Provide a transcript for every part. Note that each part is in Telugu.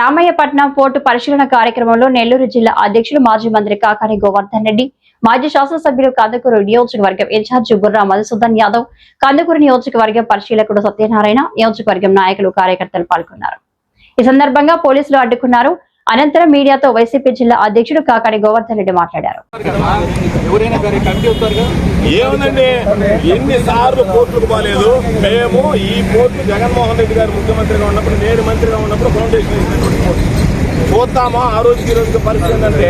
రామయ్యపట్నం పోర్టు పరిశీలన కార్యక్రమంలో నెల్లూరు జిల్లా అధ్యక్షులు మాజీ మంత్రి కాకాని గోవర్ధన్ రెడ్డి, మాజీ శాసనసభ్యులు కందుకూరు నియోజకవర్గం ఇన్ఛార్జి బుర్రా మధుసూదన్ యాదవ్, కందుకూరు నియోజకవర్గం పరిశీలకుడు సత్యనారాయణ, నియోజకవర్గం నాయకులు కార్యకర్తలు పాల్గొన్నారు. ఈ సందర్భంగా పోలీసులు అడ్డుకున్నారు. అనంతరం మీడియాతో వైసీపీ జిల్లా అధ్యక్షుడు కాకాని గోవర్ధన్ రెడ్డి మాట్లాడారు. ఏముందండి, ఎన్నిసార్లు కోర్టులకు పోలేదు. మేము ఈ కోర్టు జగన్మోహన్ రెడ్డి గారు ముఖ్యమంత్రిగా ఉన్నప్పుడు, నేను మంత్రిగా ఉన్నప్పుడు ఫౌండేషన్ ఇచ్చినటువంటి కోర్టు చూద్దామా. ఆ రోజుకి ఈ రోజుకి పరిస్థితి ఏంటంటే,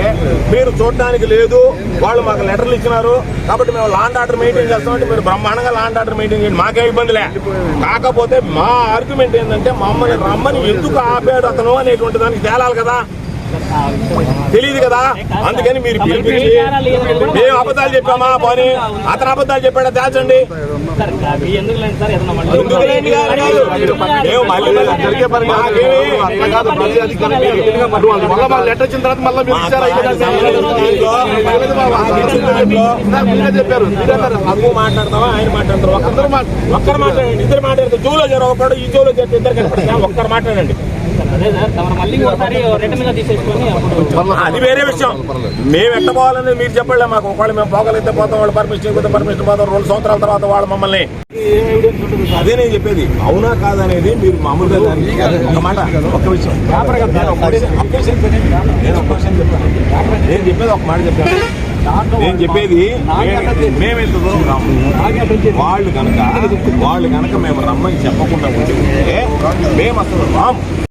మీరు చూడడానికి లేదు, వాళ్ళు మాకు లెటర్లు ఇచ్చినారు కాబట్టి మేము లాండ్ ఆర్డర్ మెయింటైన్ చేస్తామంటే మీరు బ్రహ్మాండంగా లాండ్ ఆర్డర్ మెయింటైన్ చేయండి, మాకే ఇబ్బందిలే. కాకపోతే మా ఆర్గ్యుమెంట్ ఏంటంటే, మమ్మల్ని రమ్మని ఎందుకు ఆపాడు అతను అనేటువంటి దానికి తేలాలి కదా, తెలియదు కదా. అందుకని మీరు పిలిపించి మేము అబద్ధాలు చెప్పామా పోనీ, అతను అబద్ధాలు చెప్పాడా తేల్చండి. లెటర్ వచ్చిన తర్వాత మళ్ళీ మాట్లాడతావా, ఆయన మాట్లాడతారు, ఒక్కరు మాట్లాడండి, ఇద్దరు మాట్లాడతారు. జూలో జర ఒకడు, ఈ జూలో జర ఇద్దరు కనపడతా, ఒక్కరు మాట్లాడండి. అది వేరే విషయం. మేము ఎట్టపోవాలని మీరు చెప్పలే మాకు. ఒకవేళ మేము పోగలిగితే పోతాం, వాళ్ళు పర్మిషన్ పర్మిషన్ పోతాం. 2 సంవత్సరాల తర్వాత వాళ్ళు మమ్మల్ని. అదే నేను చెప్పేది, అవునా కాదనేది మీరు మామూలుగా ఒక మాట, ఒక్క విషయం నేను చెప్పేది ఒక మాట చెప్పాను. నేను చెప్పేది మేమెంత దూరం రాము. వాళ్ళు కనుక మేము రమ్మని చెప్పకుండా ఉంటే మేము అసలు రాము.